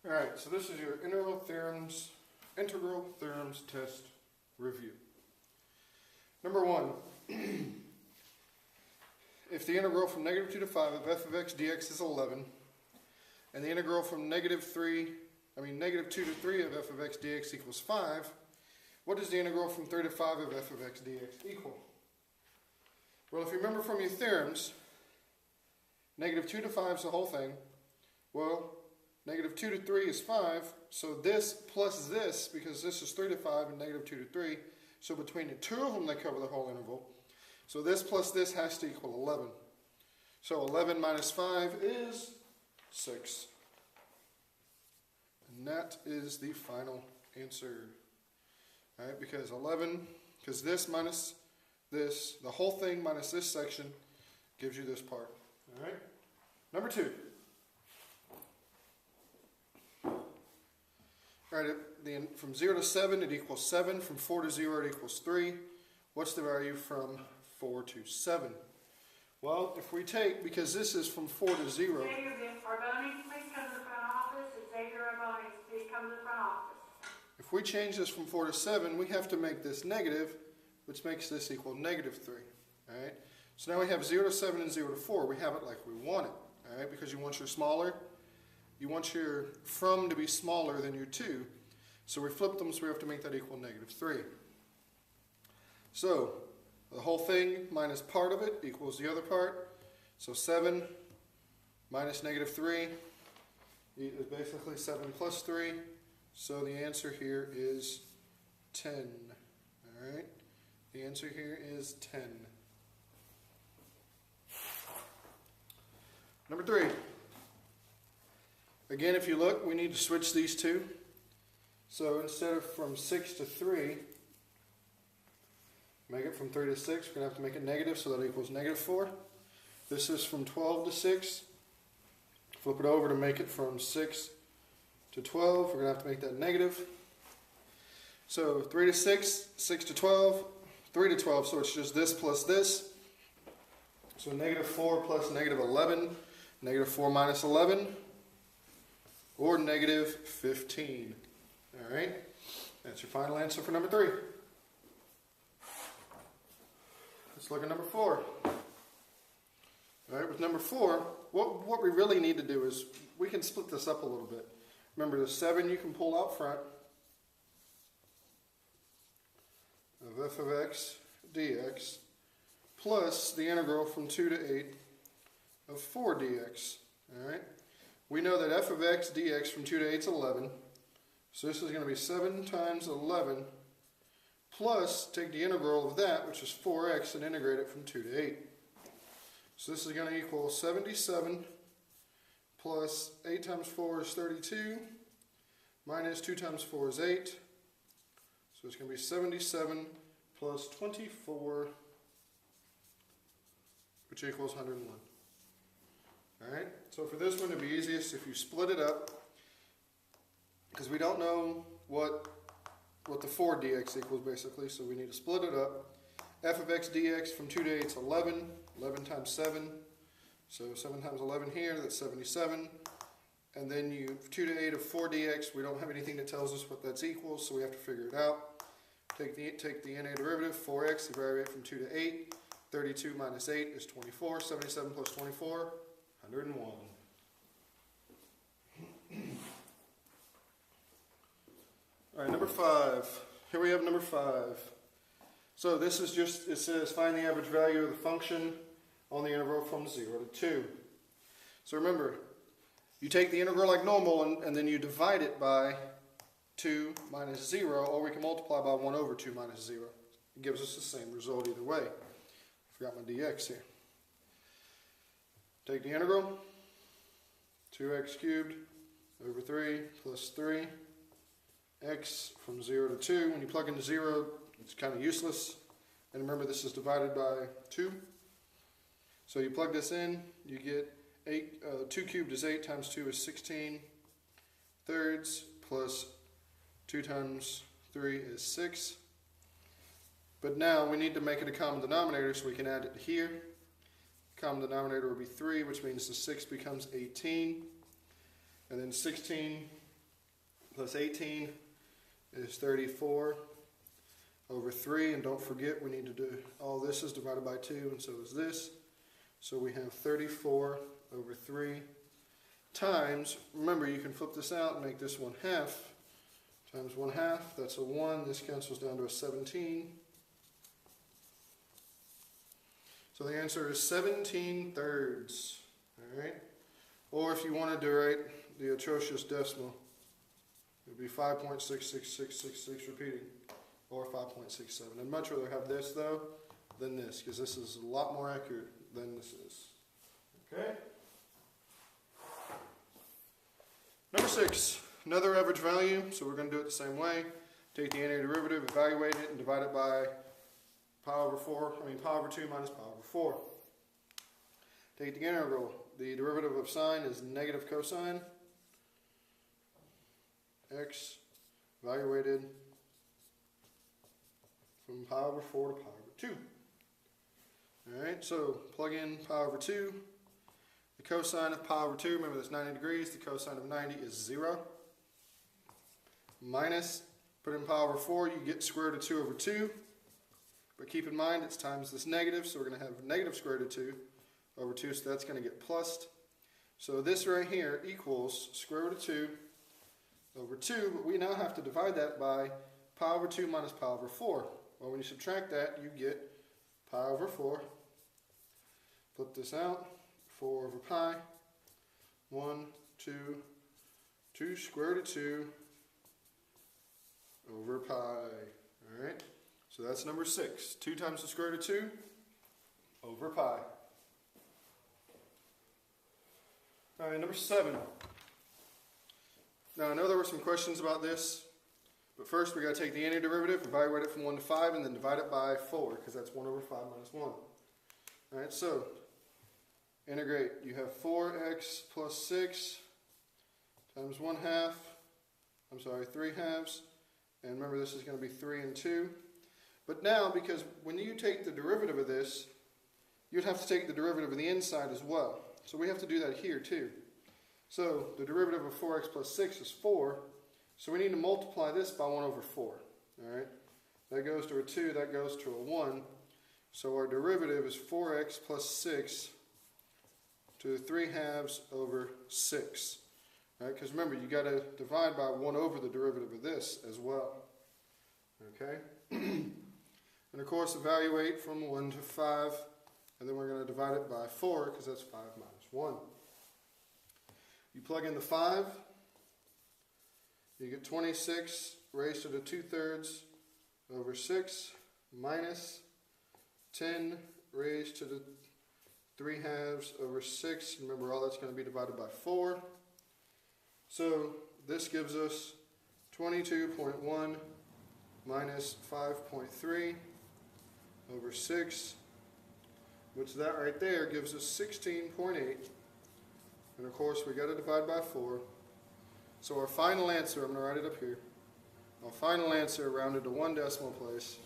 Alright, so this is your integral theorems test review. Number 1, if the integral from negative 2 to 5 of f of x dx is 11, and the integral from negative 2 to 3 of f of x dx equals 5, what does the integral from 3 to 5 of f of x dx equal? Well, if you remember from your theorems, negative 2 to 5 is the whole thing. Well, negative 2 to 3 is 5, so this plus this, because this is 3 to 5 and negative 2 to 3, so between the two of them they cover the whole interval. So this plus this has to equal 11. So 11 minus 5 is 6. And that is the final answer. Alright, because this minus this, the whole thing minus this section gives you this part. Alright? Number 2. Alright, from 0 to 7 it equals 7. From 4 to 0 it equals 3. What's the value from 4 to 7? Well, if we take, because this is from 4 to 0. Xavier Arboni, please come to the front office. Xavier Arboni, please come to the front office. If we change this from 4 to 7, we have to make this negative, which makes this equal negative 3. Alright? So now we have 0 to 7 and 0 to 4. We have it like we want it. Alright? Because you want your smaller. You want your from to be smaller than your 2. So we flip them, so we have to make that equal negative 3. So the whole thing minus part of it equals the other part. So 7 minus negative 3 is basically 7 plus 3. So the answer here is 10. Alright? The answer here is 10. Number 3. Again, if you look, we need to switch these two. So instead of from 6 to 3, make it from 3 to 6. We're going to have to make it negative, so that equals negative 4. This is from 12 to 6. Flip it over to make it from 6 to 12. We're going to have to make that negative. So 3 to 6, 6 to 12, 3 to 12. So it's just this plus this. So negative 4 plus negative 11. Negative 4 minus 11. Or negative 15. Alright? That's your final answer for number 3. Let's look at number 4. Alright, with number 4, what we really need to do is, we can split this up a little bit. Remember, the 7 you can pull out front of f of x dx plus the integral from 2 to 8 of 4 dx. Alright? We know that f of x dx from 2 to 8 is 11. So this is going to be 7 times 11 plus take the integral of that, which is 4x, and integrate it from 2 to 8. So this is going to equal 77 plus 8 times 4 is 32 minus 2 times 4 is 8. So it's going to be 77 plus 24, which equals 101. Alright, so for this one it'd be easiest if you split it up, because we don't know what the 4 dx equals basically, so we need to split it up. F of x dx from 2 to 8 is 11, 11 times 7, so 7 times 11 here, that's 77. And then 2 to 8 of 4 dx, we don't have anything that tells us what that's equal, so we have to figure it out. Take the NA derivative, 4x, evaluate from 2 to 8, 32 minus 8 is 24, 77 plus 24, 101. Alright, number 5. Here we have number 5. So this is just, it says find the average value of the function on the interval from 0 to 2. So remember, you take the integral like normal and then you divide it by 2 minus 0, or we can multiply by 1 over 2 minus 0. It gives us the same result either way. Forgot my dx here. Take the integral, 2x cubed over 3 plus 3, x from 0 to 2. When you plug into 0, it's kind of useless. And remember, this is divided by 2. So you plug this in, you get 2 cubed is 8 times 2 is 16 thirds plus 2 times 3 is 6. But now we need to make it a common denominator so we can add it here. Common denominator will be 3, which means the 6 becomes 18. And then 16 plus 18 is 34 over 3. And don't forget, we need to do all this is divided by 2, and so is this. So we have 34 over 3 times, remember you can flip this out and make this 1/2 times 1/2, that's a 1. This cancels down to a 17. So the answer is 17/3. Alright? Or if you wanted to write the atrocious decimal, it would be 5.66666 repeating, or 5.67. I'd much rather have this though than this, because this is a lot more accurate than this is. Okay? Number 6, another average value, so we're going to do it the same way. Take the antiderivative, evaluate it, and divide it by pi over 2 minus pi over 4. Take the integral. The derivative of sine is negative cosine. X evaluated from pi over 4 to pi over 2. Alright, so plug in pi over 2. The cosine of pi over 2, remember that's 90 degrees. The cosine of 90 is 0. Minus, put in pi over 4, you get square root of 2 over 2. But keep in mind, it's times this negative, so we're going to have negative square root of 2 over 2, so that's going to get plussed. So this right here equals square root of 2 over 2, but we now have to divide that by pi over 2 minus pi over 4. Well, when you subtract that, you get pi over 4. Flip this out. 4 over pi, 1, 2, 2 square root of 2 over pi. Alright, so that's number 6. 2 times the square root of 2 over pi. Alright, number 7. Now I know there were some questions about this, but first we got to take the antiderivative, evaluate it from 1 to 5, and then divide it by 4, because that's 1 over 5 minus 1. Alright, so integrate. You have 4x plus 6 times 1/2. 3/2. And remember, this is going to be 3 and 2. But now, because when you take the derivative of this, you'd have to take the derivative of the inside as well. So we have to do that here too. So the derivative of 4x plus 6 is 4. So we need to multiply this by 1 over 4. Alright? That goes to a 2, that goes to a 1. So our derivative is 4x plus 6 to 3/2 over 6. Right? Because remember, you got to divide by 1 over the derivative of this as well. Okay? And of course, evaluate from 1 to 5. And then we're going to divide it by 4, because that's 5 minus 1. You plug in the 5. You get 26 raised to the 2/3 over 6 minus 10 raised to the 3/2 over 6. Remember, all that's going to be divided by 4. So this gives us 22.1 minus 5.3 over 6, which that right there gives us 16.8. And of course, we got to divide by 4. So our final answer, I'm going to write it up here. Our final answer, rounded to 1 decimal place,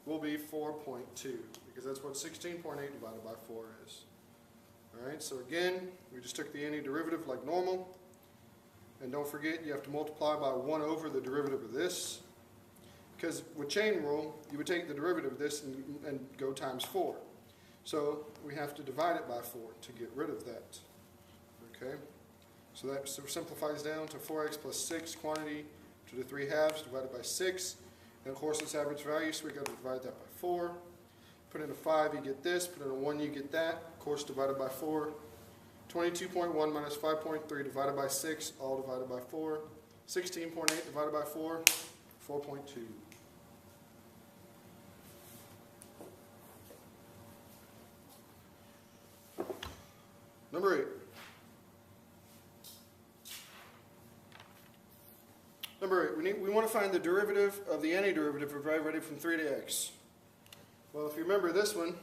will be 4.2, because that's what 16.8 divided by 4 is. Alright, so again, we just took the antiderivative like normal. And don't forget, you have to multiply by 1 over the derivative of this. Because with chain rule, you would take the derivative of this and go times 4. So we have to divide it by 4 to get rid of that. Okay, so that simplifies down to 4x plus 6 quantity to the 3/2 divided by 6. And of course, it's average value, so we got to divide that by 4. Put in a 5, you get this. Put in a 1, you get that. Of course, divided by 4. 22.1 minus 5.3 divided by 6, all divided by 4. 16.8 divided by 4, 4.2. Number 8. Number 8, we want to find the derivative of the antiderivative evaluated from 3 to x. Well, if you remember this one,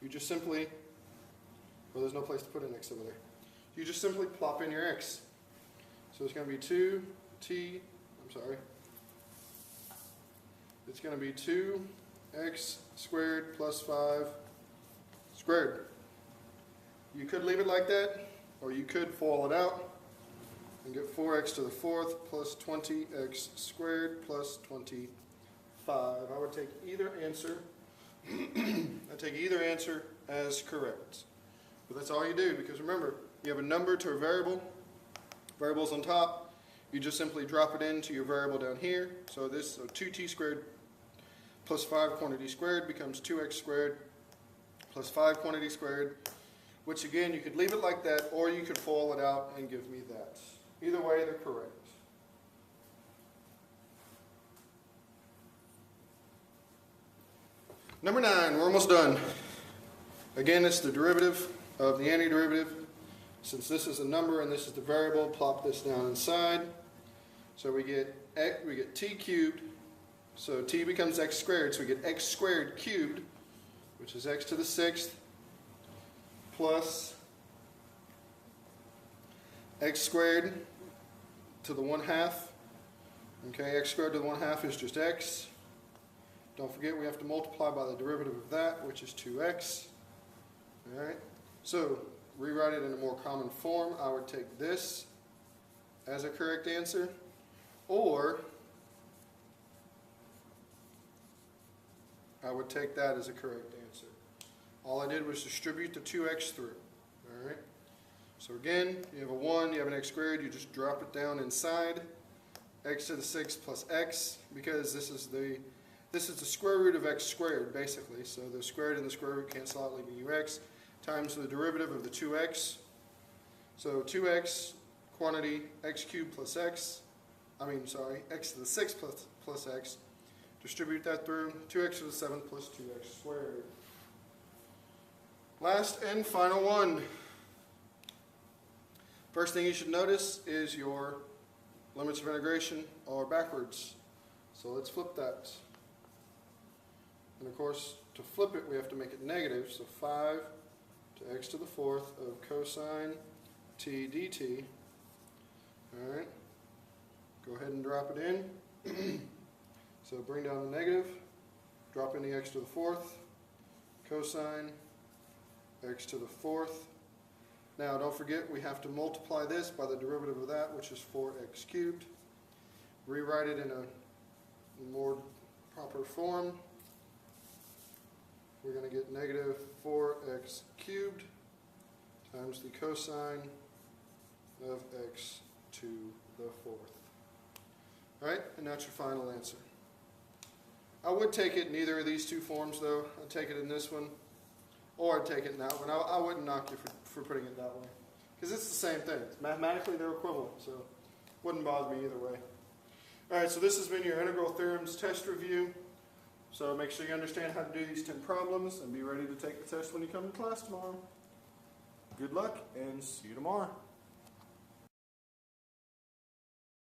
you just simply, well, there's no place to put an x over there. You just simply plop in your x. So it's going to be 2t, it's going to be 2x squared plus 5 squared. You could leave it like that, or you could FOIL it out and and get 4x to the fourth plus 20x squared plus 25. I would take either answer. I take either answer as correct. But that's all you do, because remember, you have a number to a variable. Variable's on top. You just simply drop it into your variable down here. So 2t squared plus 5 quantity squared becomes 2x squared plus 5 quantity squared, which again, you could leave it like that, or you could FOIL it out and give me that. Either way, they're correct. Number 9, we're almost done. Again, it's the derivative of the antiderivative. Since this is a number and this is the variable, plop this down inside. So we get t cubed. So t becomes x squared. So we get x squared cubed, which is x to the sixth, plus x squared to the 1/2. Okay, x squared to the 1/2 is just x. Don't forget we have to multiply by the derivative of that, which is 2x. All right. So rewrite it in a more common form. I would take this as a correct answer, or I would take that as a correct answer. All I did was distribute the 2x through. All right. So again, you have a 1, you have an x squared, you just drop it down inside. X to the 6th plus x, because this is the square root of x squared, basically. So the squared and the square root cancel out, leaving you x, times the derivative of the 2x. So 2x quantity x cubed plus x, x to the 6th plus x. Distribute that through, 2x to the 7th plus 2x squared. Last and final one. First thing you should notice is your limits of integration are backwards. So let's flip that. And of course, to flip it, we have to make it negative. So 5 to x to the fourth of cosine t dt. All right. Go ahead and drop it in. So bring down the negative, drop in the x to the fourth, cosine x to the fourth. Now don't forget we have to multiply this by the derivative of that, which is 4x cubed. Rewrite it in a more proper form. We're going to get negative 4x cubed times the cosine of x to the fourth. All right, and that's your final answer. I would take it in either of these two forms, though. I'd take it in this one, or I'd take it in that one. I wouldn't knock you for putting it that way, because it's the same thing. Mathematically, they're equivalent, so it wouldn't bother me either way. All right, so this has been your integral theorems test review. So make sure you understand how to do these 10 problems, and be ready to take the test when you come to class tomorrow. Good luck, and see you tomorrow.